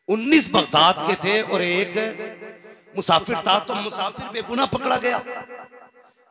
19 Baghdad के थे और एक मुसाफिर था, तो मुसाफिर बेगुनाह पकड़ा गया।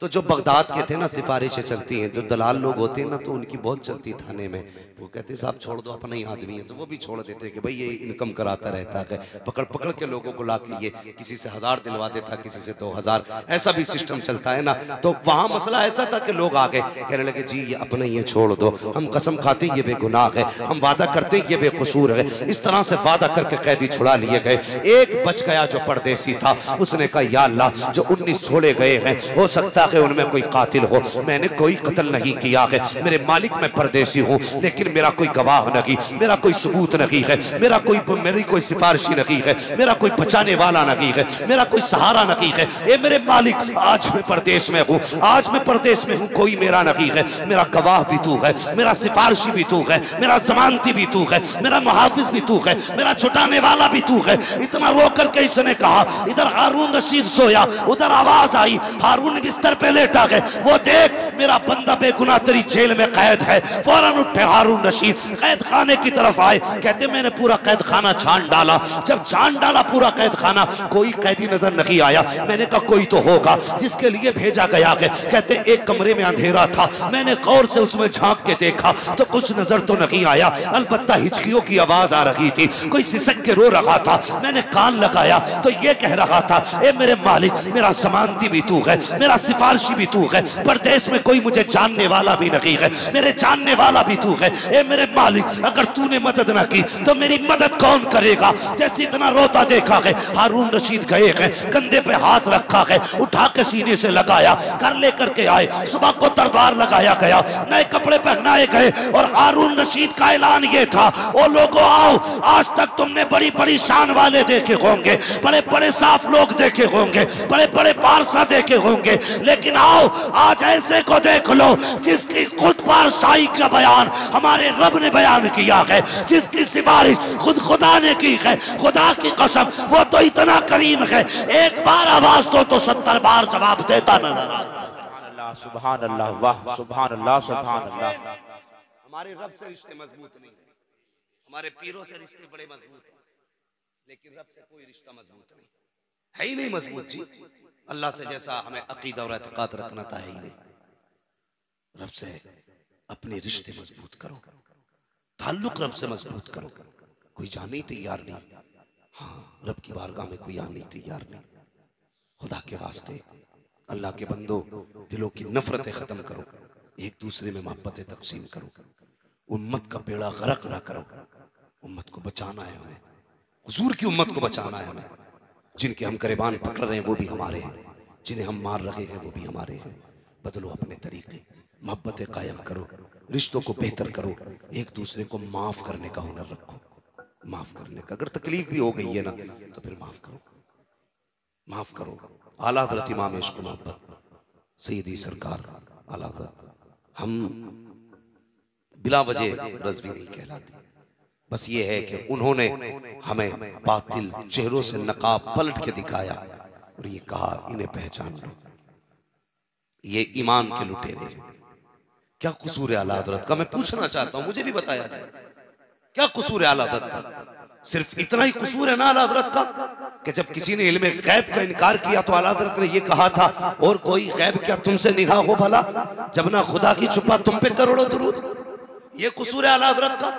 तो जो बगदाद के थे ना, सिफारिशें चलती हैं, जो दलाल लोग होते हैं ना, तो उनकी बहुत चलती थाने में। वो कहते साहब छोड़ दो, अपना ही आदमी है, तो वो भी छोड़ देते कि भाई ये इनकम कराता रहता है। पकड़ पकड़ के लोगों को ला के ये किसी से 1000 दिलवा देता, किसी से 2000, ऐसा भी सिस्टम चलता है ना। तो वहां मसला ऐसा था कि लोग आ गए कहने लगे जी ये अपना ही है, छोड़ दो, हम कसम खाते ये बेगुनाह है, हम वादा करते ये बेकसूर है। इस तरह से वादा करके कैदी छुड़ा लिए गए। एक बच गया जो परदेसी था, उसने कहा या अल्लाह जो 19 छोड़े गए हैं, हो सकता है उनमें कोई कातिल हो, मैंने कोई कत्ल नहीं किया है, मेरे मालिक मैं परदेसी हूँ, लेकिन मेरा कोई गवाह नहीं, मेरा कोई सबूत नहीं है, मेरी कोई सिफारिशी नहीं है, मेरा कोई बचाने वाला नहीं है, मेरा कोई सहारा नहीं है। ए मेरे मालिक आज मैं परदेश में हूँ, आज मैं परदेश में हूँ, कोई मेरा नहीं है, मेरा गवाह भी तू है, मेरा सिफारिशी भी तू है, मेरा जमानती भी तू है, मेरा मुहाफिज भी तू है, मेरा छुटाने वाला भी तू है। इतना रो करके इसने कहा। इधर हारून रशीद सोया, उधर आवाज आई, हारून बिस्तर पे लेटा है, वो देख मेरा बंदा बेगुनाह तेरी जेल में कैद है। फौरन उठे हारून रशीद, कैद खाने की तरफ आए, कहते मैंने पूरा कैद खाना छान डाला। जब छान डाला पूरा कैद खाना, कोई कैदी नजर नहीं आया। मैंने कहा कोई तो होगा जिसके लिए भेजा गया है। कहते एक कमरे में अंधेरा था, मैंने गौर से उसमें झांक के देखा तो कुछ नजर तो नहीं आया, अलबत्ता हिचकियों की आवाज आ रही थी, कोई सिसक के रो रहा था। मैंने कान लगाया तो ये कह रहा था, ए मेरे मालिक मेरा समानती भी तू है, मेरा सिफारिशी भी तू है, परदेश में कोई मुझे जानने वाला भी नहीं है, मेरे जानने वाला भी तू है। ए मेरे मालिक अगर तूने मदद ना की तो मेरी मदद कौन करेगा। जैसे इतना रोता देखा है, हारून रशीद गए हैं, कंधे पे हाथ रखा है, उठा के सीने से लगाया, घर लेकर के आए, सुबह को दरबार लगाया गया, नए कपड़े पहनाए गए और हारून रशीद का ऐलान ये था, ओ लोगों आओ, आज तक तुमने बड़ी बड़ी शान वाले देखे होंगे, बड़े बड़े साफ लोग देखे होंगे, बड़े बड़े पारसा देखे होंगे, लेकिन आओ आज ऐसे को देख लो जिसकी खुद पारसाई का बयान हमारे रब ने बयान किया है, जिसकी सिफारिश खुद खुदा ने की है। खुदा की कसम वो तो इतना करीम है, एक बार आवाज दो तो 70 बार जवाब देता नजर आता। सुभान अल्लाह, वाह सुभान अल्लाह, सुभान अल्लाह। हमारे रब से रिश्ते मजबूत नहीं, हमारे पीरों से रिश्ते बड़े मजबूत हैं, लेकिन रब से कोई रिश्ता मजबूत नहीं है, ही नहीं मजबूत जी। अल्लाह से जैसा हमें अकीदा और एतकाद रखना था, ही नहीं। रब से अपने रिश्ते मजबूत करो, ताल्लुक रब से मजबूत करो। कोई जाने ही तैयार नहीं, हाँ रब की बारगाह में कोई आने ही तैयार नहीं। खुदा के वास्ते अल्लाह के बंदो, दिलों की नफरतें खत्म करो, एक दूसरे में मोहब्बतें तकसीम करो, उम्मत का बेड़ा गरक ना करो। उम्मत को बचाना है हमें, हुजूर की उम्मत को बचाना है हमें। जिनके हम गिरबान पकड़ रहे हैं वो भी हमारे हैं, जिन्हें हम मार रहे हैं वो भी हमारे हैं। बदलो अपने तरीके, मोहब्बतें कायम करो, रिश्तों को बेहतर करो, एक दूसरे को माफ करने का हुनर रखो। माफ करने का, अगर तकलीफ भी हो गई है ना तो फिर माफ करो, माफ करो। आला हज़रत इमाम इश्क़ मोहब्बत सैयदी सरकार आला हज़रत, हम बिला वजह रज़वी नहीं कहलाते, बस ये है कि उन्होंने हमें बातिल चेहरों से नकाब पलट के दिखाया और ये कहा इन्हें पहचान लो, ये ईमान के लुटेरे हैं। क्या कसूर है आला हज़रत का, मैं पूछना चाहता हूं, मुझे भी बताया जाए क्या कसूर है आला हज़रत का। सिर्फ इतना ही कसूर है ना आला हज़रत का कि जब किसी ने इल्म गैब का इनकार किया तो आला हज़रत ने ये कहा था, और कोई गैब क्या तुमसे निगाह हो भला, जब ना खुदा की छुपा तुम पे करोड़ों दुरूद। ये कसूर है आला हज़रत का।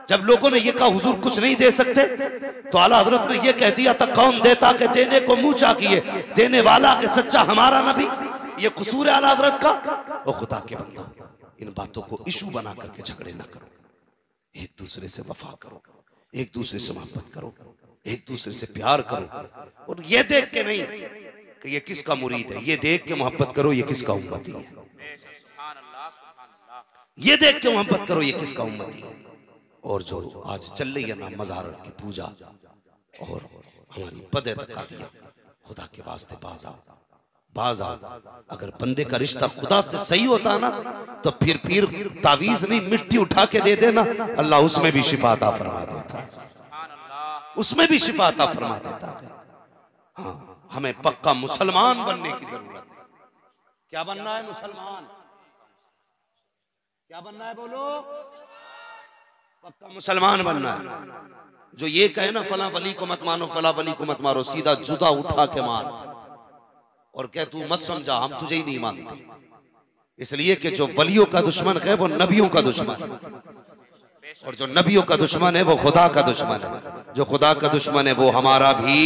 जब लोगों ने ये कहा हुजूर कुछ नहीं दे सकते, तो आला हज़रत ने ये कह दिया था कौन देता के देने को मुंह चाहिए, देने वाला के सच्चा हमारा नबी। ये कसूर है आला हज़रत का। ओ खुदा के बंदो, इन बातों को इशू बना करके झगड़े ना करो, एक दूसरे से वफा करो, एक दूसरे से मोहब्बत करो, एक दूसरे से प्यार करो। और ये देख के नहीं कि ये किसका मुरीद है, ये देख के मोहब्बत करो ये किसका उम्मती है, ये देख के मोहब्बत करो ये किसका उम्मती है। और जो आज चल रही है ना मज़ार की पूजा और हमारी बद-ए-तक़ादियाँ, खुदा के वास्ते बाज आओ, बाज आओ। अगर बंदे का रिश्ता खुदा से सही होता ना तो फिर पीर तावीज़ नहीं मिट्टी उठा के दे देना, अल्लाह उसमें भी शिफा अता फरमा देता, उसमें भी शिफा अता फरमा देता है। हाँ, हमें पक्का मुसलमान बनने की जरूरत है। क्या बनना है मुसलमान, क्या बनना है बोलो, पक्का मुसलमान बनना है। जो ये कहे ना फला वली को मत मानो, फला वली को मत मारो, सीधा जुदा उठा के मार और कह तू मत समझा, हम तुझे ही नहीं मानते। इसलिए कि जो वलियों का दुश्मन है वो नबियों का दुश्मन है, और जो नबियों का दुश्मन है वो खुदा का दुश्मन है। जो खुदा का दुश्मन है वो हमारा भी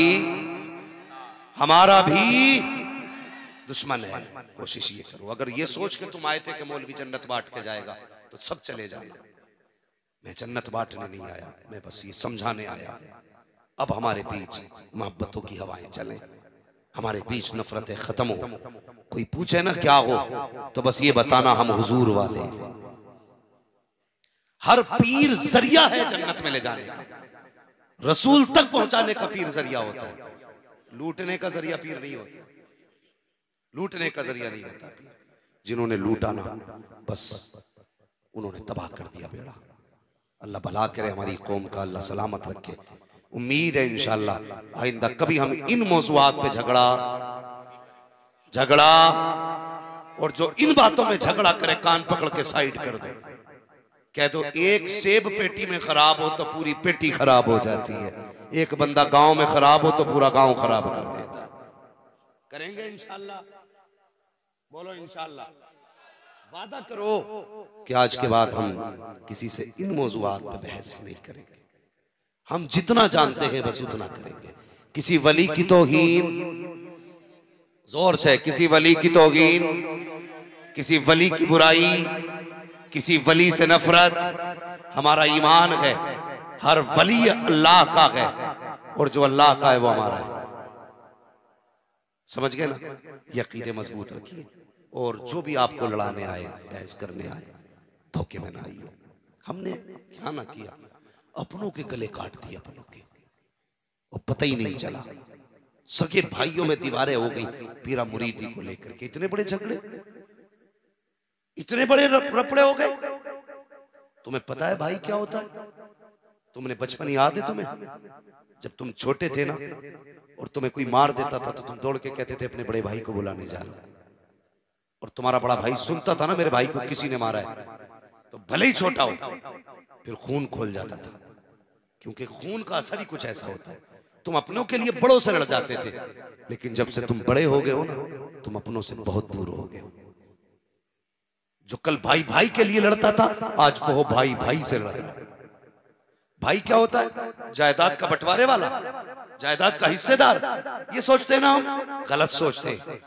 दुश्मन है। कोशिश ये करो, अगर ये सोच के तुम आए थे कि मौलवी जन्नत बांट के जाएगा तो सब चले जाना। मैं जन्नत बांटने नहीं आया, मैं बस ये समझाने आया। अब हमारे बीच मोहब्बतों की हवाएं चलें, हमारे बीच नफरतें खत्म हो। कोई पूछे ना क्या हो तो बस ये बताना हम हुजूर वाले। हर पीर जरिया है जन्नत में ले जाने का, रसूल तक पहुंचाने का पीर जरिया होता है। लूटने का जरिया पीर नहीं होता, लूटने का जरिया नहीं होता। जिन्होंने लूटा ना बस उन्होंने तबाह कर दिया बेड़ा। अल्लाह भला करे हमारी कौम का, अल्लाह सलामत रखे। उम्मीद है इंशाअल्लाह आइंदा कभी हम इन मौज़ूआत पे झगड़ा और जो इन बातों में झगड़ा करे कान पकड़ के साइड कर दो। कह दो एक सेब पेटी में खराब हो तो पूरी पेटी खराब हो जाती है, एक बंदा गांव में खराब हो तो पूरा गांव खराब कर देता है। करेंगे इंशाअल्लाह, बोलो इंशाअल्लाह। वादा करो कि आज के बाद हम किसी से इन मौज़ूआत पे बहस नहीं करेंगे। हम जितना जानते हैं बस उतना करेंगे। किसी वली की तौहीन, जोर से, किसी वली की तौहीन, किसी वली की बुराई, किसी वली से नफरत, हमारा ईमान है हर वली अल्लाह का है और जो अल्लाह का है वो हमारा है। समझ गए ना? ये अकीदे मजबूत रखिए और जो भी आपको लड़ाने आए, बहस करने आए, धोखे में ना आइए। हमने क्या ना किया, अपनों के गले काट दिए अपनों के, और पता ही नहीं चला। सगे भाइयों में दीवारें हो गई पीरा मुरीदी को लेकर के। इतने बड़े झगड़े, इतने बड़े रपड़े हो गए। तुम्हें पता है भाई क्या होता है? तुमने बचपन याद है तुम्हें, जब तुम छोटे थे ना और तुम्हें कोई मार देता था तो तुम दौड़ के कहते थे अपने बड़े भाई को बुलाने जा रहा, और तुम्हारा बड़ा भाई सुनता था ना मेरे भाई को किसी ने मारा है, तो भले ही छोटा हो फिर खून खोल जाता था, क्योंकि खून का असर ही कुछ ऐसा होता है। तुम अपनों के लिए बड़ों से लड़ जाते थे, लेकिन जब से तुम बड़े हो गए हो ना तुम अपनों से बहुत दूर हो गए हो। जो कल भाई भाई के लिए लड़ता था आज वो भाई भाई से लड़ रहा है। भाई क्या होता है? जायदाद का बंटवारे वाला, जायदाद का हिस्सेदार। ये सोचते ना हम, गलत सोचते हैं।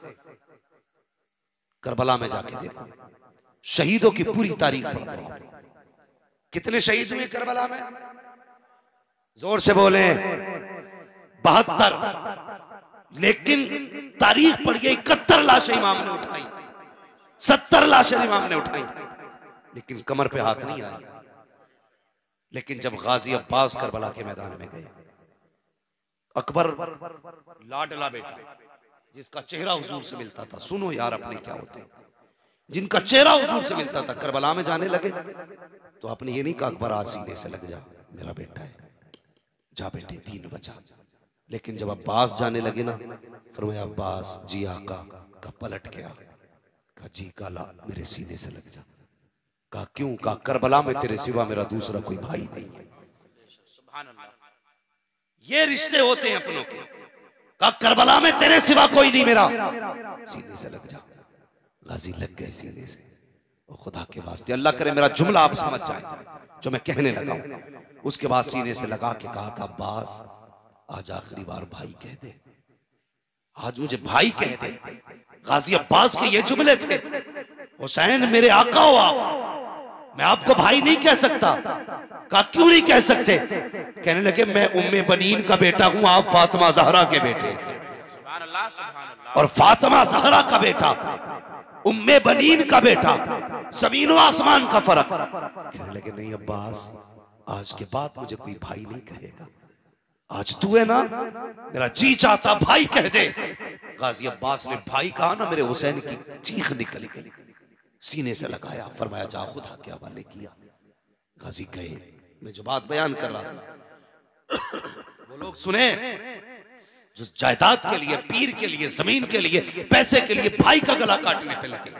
करबला में जाके देखो, शहीदों की पूरी तारीख पढ़ दो। कितने शहीद हुए करबला में? जोर से बोले 72। लेकिन तारीख पढ़िए 71 लाशें इमाम ने उठाई, 70 लाशें इमाम ने उठाई, लेकिन कमर पे हाथ नहीं आया। लेकिन जब गाजी अब्बास करबला के मैदान में गए, अकबर लाडला बेटा जिसका चेहरा हुजूर से मिलता था, सुनो यार अपने क्या होते, जिनका चेहरा हुजूर से मिलता था, करबला में जाने लगे तो आपने ये नहीं कहा अकबर आज सीने से लग जा, मेरा बेटा है, जा बेटे दीन बचा। लेकिन जब अब्बास जाने लगे ना, फरमाया अब्बास जी आका का पलट गया, कहा जी काला मेरे सीने से लग जा। कहा क्यों? कहा करबला में तेरे सिवा मेरा दूसरा कोई भाई नहीं है। ये रिश्ते होते हैं अपनों के। कहा करबला में तेरे सिवा कोई नहीं मेरा, सीने से लग जा। गाजी लग गए सीने से। और खुदा के वास्ते अल्लाह करे मेरा जुमला आप समझ जाए जो मैं कहने लगा हूं। उसके बाद सीने से लगा के कहा था अब्बास आज आखिरी बार भाई कह दे, आज मुझे भाई कह दे। गाजी अब्बास के ये जुमले थे, हुसैन मेरे आका हो आप, मैं आपको भाई नहीं कह सकता। कहा क्यों नहीं कह सकते? कहने लगे मैं उम्मे बनीन का बेटा हूं, आप फातिमा ज़हरा के बेटे, और फातिमा ज़हरा का बेटा उम्मे बनीन का बेटा, ज़मीन व आसमान का फर्क। कहने लगे नहीं अब्बास आज के बाद मुझे कोई भाई नहीं कहेगा, आज तू है ना, मेरा जी चाहता भाई कह दे। गाजी अब्बास ने भाई कहा ना, मेरे हुसैन की चीख निकल गई, सीने से लगाया, फरमाया जा खुदा के हवाले किया। गाजी गए। मैं जो बात बयान कर रहा था वो लोग सुने जो जायदाद के लिए, पीर के लिए, जमीन के लिए, पैसे के लिए भाई का गला काटने पे लगे।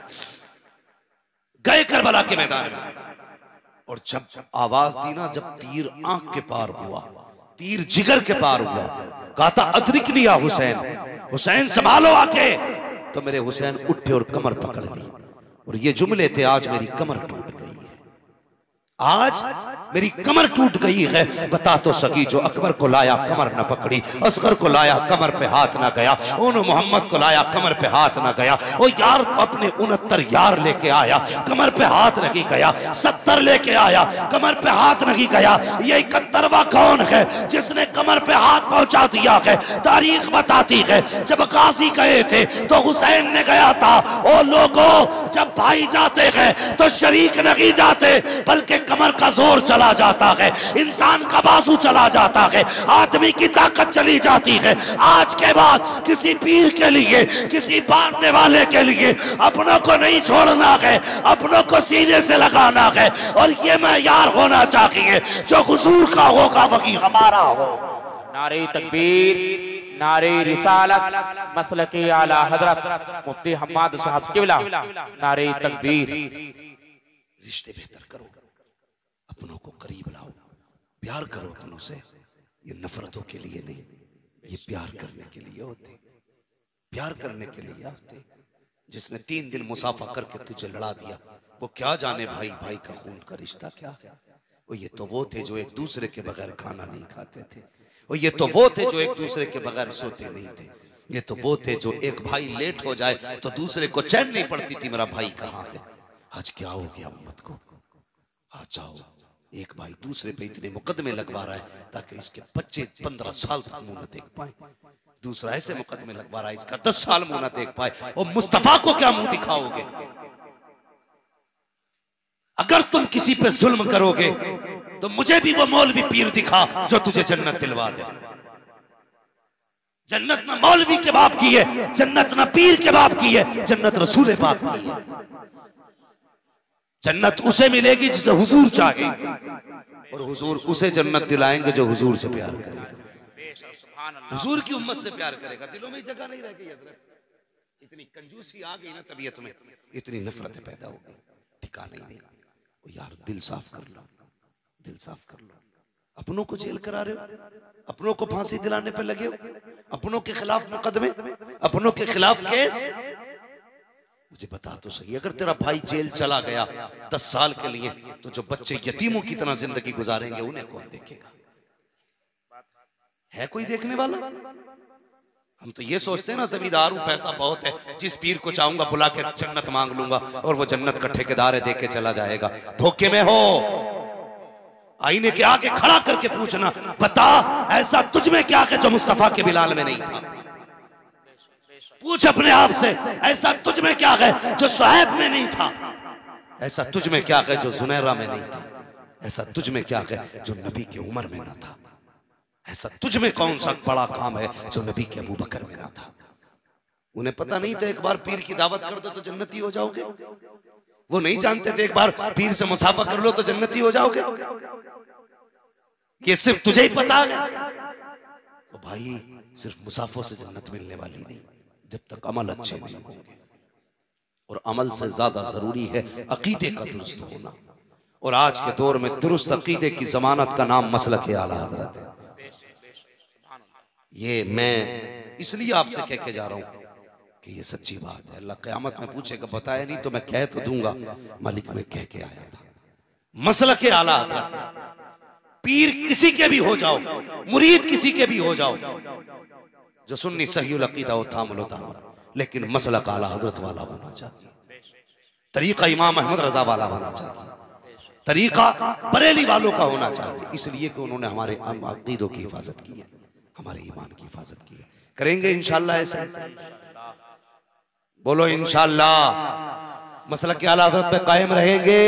गए करबला के मैदान में, और जब आवाज दी ना, जब तीर आंख के पार हुआ, तीर जिगर के पार हुआ। कहा था अदरिक लिया हुसैन, हुसैन संभालो आके। तो मेरे हुसैन उठे और कमर पकड़ ली। और ये जुमले थे, आज मेरी कमर टूट गई है, आज मेरी कमर टूट गई है। बता तो सकी जो अकबर को लाया कमर न पकड़ी, असगर को लाया कमर पे हाथ ना गया, उन मोहम्मद को लाया कमर पे हाथ ना गया। ओ यार अपने 69 यार लेके आया, कमर पे हाथ नहीं गया, 70 लेके आया, कमर पे हाथ नहीं गया। ये 71वां कौन है जिसने कमर पे हाथ पहुंचा दिया है? तारीख बताती है जब काजी गए थे तो हुसैन ने गया था। ओ लोगों, जब भाई जाते हैं तो शरीक नहीं जाते, बल्कि कमर का जोर चला जाता है, इंसान का बाजू चला जाता है, आदमी की ताकत चली जाती है। आज के बाद किसी पीर के लिए, किसी बांटने वाले के लिए अपनों को नहीं छोड़ना है, अपनों को सीने से लगाना है। और ये मेयार होना चाहिए जो हुजूर का होगा वही हमारा हो। नारे तकबीर, नारे रिसालत, मसलके आला हजरत मुफ्ती हम्माद साहब किबला, नारे तकबीर। रिश्ते बेहतर करो, अपनों को करीब लाओ, प्यार करो अपनों से। ये नफरतों के लिए नहीं, ये प्यार करने के लिए होते, प्यार करने के लिए होते। जिसने 3 दिन मुसाफा करके तुझे लड़ा दिया, वो क्या जाने भाई भाई का खून का रिश्ता क्या है। वो ये तो वो थे जो एक दूसरे के बगैर खाना नहीं खाते थे, वो ये तो वो थे जो एक दूसरे के बगैर सोते नहीं थे, ये तो वो थे जो एक भाई लेट हो जाए तो दूसरे को चैन नहीं पड़ती थी मेरा भाई कहाँ है। आज क्या हो गया उम्मत को? आ जाओ, एक भाई दूसरे पे इतने मुकदमे लगवा रहा है ताकि इसके बच्चे 15 साल तक मुंह न देख पाए, दूसरा ऐसे मुकदमे लगवा रहा है इसका 10 साल मुंह न देख पाए। और मुस्तफा को क्या मुंह दिखाओगे? अगर तुम किसी पे जुल्म करोगे तो मुझे भी वो मौलवी पीर दिखा जो तुझे जन्नत दिलवा दे। जन्नत ना मौलवी के बाप की है, जन्नत ना पीर के बाप की है, जन्नत रसूल पाक की है। जन्नत उसे मिलेगी जिसे हुजूर चाहेंगे, और हुजूर उसे जन्नत दिलाएंगे जो हुजूर से प्यार करेगा, हुजूर की उम्मत से प्यार करेगा। दिलों में जगह नहीं रह गई हजरत, इतनी कंजूसी आ गई ना तबीयत में, इतनी नफरतें पैदा हो गई, ठिकाना ही नहीं। यार दिल साफ कर लो, दिल साफ कर लो। अपनों को जेल करा रहे हो, अपनों को फांसी दिलाने पर लगे हो, अपनों के खिलाफ मुकदमे, अपनों के खिलाफ केस। मुझे बता तो सही, अगर तेरा भाई जेल चला गया 10 साल के लिए, तो जो बच्चे यतीमों की तरह जिंदगी गुजारेंगे उन्हें कौन देखेगा? है कोई देखने वाला? हम तो ये सोचते हैं ना जमींदार हूं, पैसा बहुत है, जिस पीर को चाहूंगा बुला के जन्नत मांग लूंगा और वो जन्नत का ठेकेदार है, दे के चला जाएगा। धोखे में हो। आईने के आगे खड़ा करके पूछना, बता ऐसा तुझ में क्या है जो मुस्तफा के बिलाल में नहीं था? पूछ अपने आप से, ऐसा तुझ में क्या है जो शुएब में नहीं था? ऐसा तुझ में क्या है जो जुनैरा में नहीं था? ऐसा तुझ में क्या है जो नबी की उम्र में ना था? ऐसा तुझ में कौन सा बड़ा काम है जो नबी के अबू बकर में ना था? उन्हें पता नहीं था एक बार पीर की दावत कर दो तो जन्नती हो जाओगे? वो नहीं जानते थे एक बार पीर से मुसाफा कर लो तो जन्नती हो जाओगे? ये सिर्फ तुझे ही पता है। तो भाई सिर्फ मुसाफों से जन्नत मिलने वाली नहीं, जब तक अमल अच्छे नहीं होंगे। और अमल से ज्यादा जरूरी है अकीदे का दुरुस्त होना। और आज के दौर में दुरुस्त अकीदे की जमानत का नाम मसलक आला हजरत है। ये मैं इसलिए आपसे कह के जा रहा हूं कि ये सच्ची बात है। अल्लाह क़यामत में पूछेगा, बताया नहीं तो मैं कह तो दूंगा, मालिक मैं कह के आया था। मसलक आला हजरत है। पीर किसी के भी हो जाओ, मुरीद किसी के भी हो जाओ, जो सुन्नी सहीउल अकीदा हो थाम लो थाम, लेकिन मसलक आला हजरत वाला होना चाहिए, तरीका इमाम अहमद रजा वाला होना चाहिए, तरीका बरेली वालों का होना चाहिए। इसलिए कि उन्होंने हमारे अकीदों की हिफाजत की है, हमारे ईमान की हिफाजत की है। करेंगे इंशाअल्लाह ऐसे, बोलो इंशाअल्लाह। मसलक आला हजरत पे कायम रहेंगे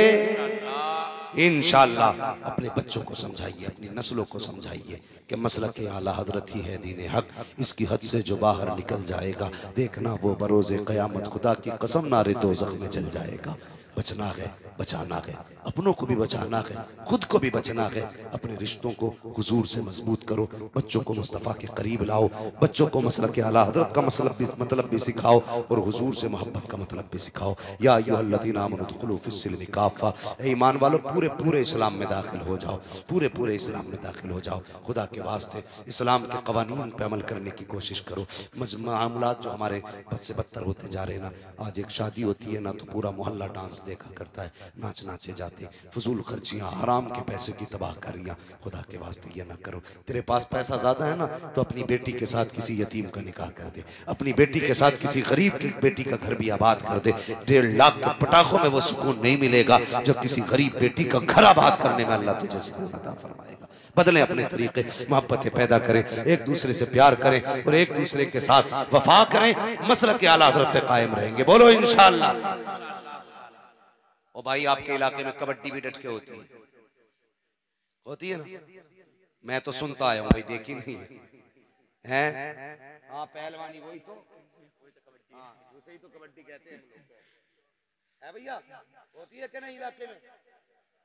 इंशाअल्लाह। अपने बच्चों को समझाइए, अपनी नस्लों को समझाइए कि मसलक आला हजरत ही है दीन हक। इसकी हद से जो बाहर निकल जाएगा, देखना वो बरोज़े क़यामत खुदा की कसम नारे दोज़ख में जल जाएगा। बचना है, बचाना है, अपनों को भी बचाना है, खुद को भी बचना है। अपने रिश्तों को हुजूर से मजबूत करो, बच्चों को मुस्तफ़ा के करीब लाओ, बच्चों को मसलक आला हज़रत का मतलब भी सिखाओ और हुजूर से मोहब्बत का मतलब भी सिखाओ। या अय्युहल्लज़ीना आमनू उदखुलू फ़िस्सिल्मि काफ़ा, ए ईमान वालों पूरे पूरे इस्लाम में दाखिल हो जाओ, पूरे पूरे इस्लाम में दाखिल हो जाओ। खुदा के वास्ते इस्लाम के कवानीन पे अमल करने की कोशिश करो। मामलात जो हमारे बद से बदतर होते जा रहे हैं ना, आज एक शादी होती है ना तो पूरा मोहल्ला डांस देखा करता है, नाच नाचे जाते, फजूल खर्चियाँ, हराम के पैसे की तबाहकारियाँ। खुदा के वास्ते ये ना करो। तेरे पास पैसा ज्यादा है ना तो अपनी बेटी के साथ किसी यतीम का निकाह कर दे, अपनी बेटी के साथ किसी गरीब की बेटी का घर भी आबाद कर दे। 1.5 लाख के पटाखों में वो सुकून नहीं मिलेगा जो किसी गरीब बेटी का घर आबाद करने में अल्लाह तुझे सुकून अता फरमाएगा। बदलें अपने तरीके, मोहब्बतें पैदा करें, एक दूसरे से प्यार करें और एक दूसरे के साथ वफा करें, मसलक के आला हज़रत पे कायम रहेंगे। बोलो इंशाअल्लाह। ओ भाई, आपके इलाके में कबड्डी भी डट के होती है ना? मैं तो सुनता आया हूँ भाई, देखी नहीं है। हाँ, पहलवानी वही तो, हाँ उसे ही तो कबड्डी कहते हैं है भैया। होती है क्या नहीं इलाके में?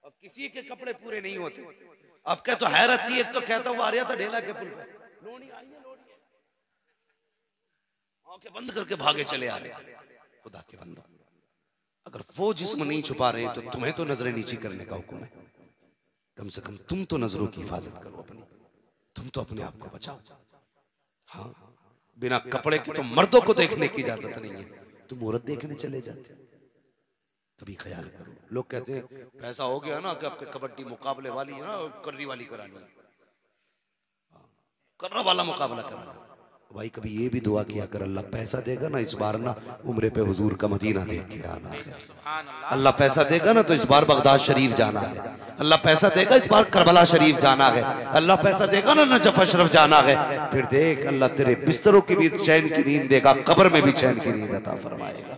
और किसी के कपड़े पूरे नहीं होते। अब क्या तो हैरत थी, एक तो कहता हुआ आ रहा था ढेला के पुल पे, लोनी आई है, लोनी आंखें बंद करके भागे चले आ रहे। खुदा के बंदो, अगर वो जिस्म नहीं छुपा रहे तो तुम्हें तो नजरें नीची करने का हुक्म है। कम से कम तुम तो नजरों की हिफाजत करो अपनी, तुम तो अपने आप को बचाओ। हाँ, बिना कपड़े के तो मर्दों को देखने की इजाजत नहीं है, तुम औरत देखने चले जाते हो। कभी ख्याल करो। लोग कहते हैं पैसा हो गया ना कि आपके कबड्डी मुकाबले वाली है ना, कर्री वाली करानी है, कर्रा वाला मुकाबला करना। भाई कभी ये भी दुआ किया कर, अल्लाह पैसा देगा ना इस बार ना उम्रे पे हुजूर का मदीना देख के आना है। अल्लाह पैसा देगा ना तो इस बार बगदाद शरीफ जाना है। अल्लाह पैसा देगा इस बार करबला शरीफ जाना है। अल्लाह पैसा देगा ना नजफ अशरफ जाना है। फिर देख अल्लाह तेरे बिस्तरों की भी चैन की नींद देगा, कब्र में भी चैन की नींद अता फरमाएगा।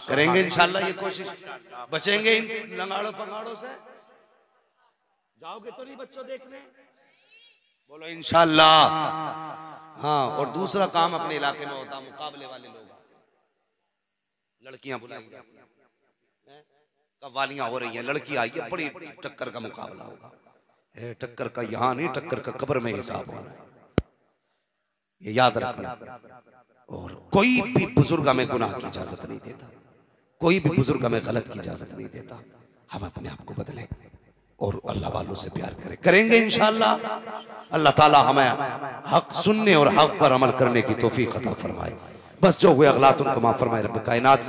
करेंगे इंशाल्लाह ये कोशिश, बचेंगे इन लंगाड़ों पंगाड़ों से। जाओगे तो नहीं बच्चों देखने? बोलो इंशाल्लाह। हाँ, और दूसरा काम अपने इलाके में होता, मुकाबले वाले लोग आते, लड़कियां बुलाई जाती हैं, कव्वालियां हो रही हैं, लड़की आई है, बड़ी टक्कर का मुकाबला होगा। टक्कर का यहाँ नहीं, टक्कर का कब्र में हिसाब होना है, ये याद रखना। और कोई भी बुजुर्ग हमें गुनाह की इजाजत नहीं देता, कोई भी बुजुर्ग हमें गलत की इजाजत नहीं देता। हम अपने आप को बदलें और अल्लाह वालों से प्यार करें। करेंगे इंशाअल्लाह। अल्लाह ताला हमें हक सुनने और हक पर अमल करने की तौफीक अता फरमाए। बस जो हुए अगलात उनको माफ फरमाए रब्बे कायनात।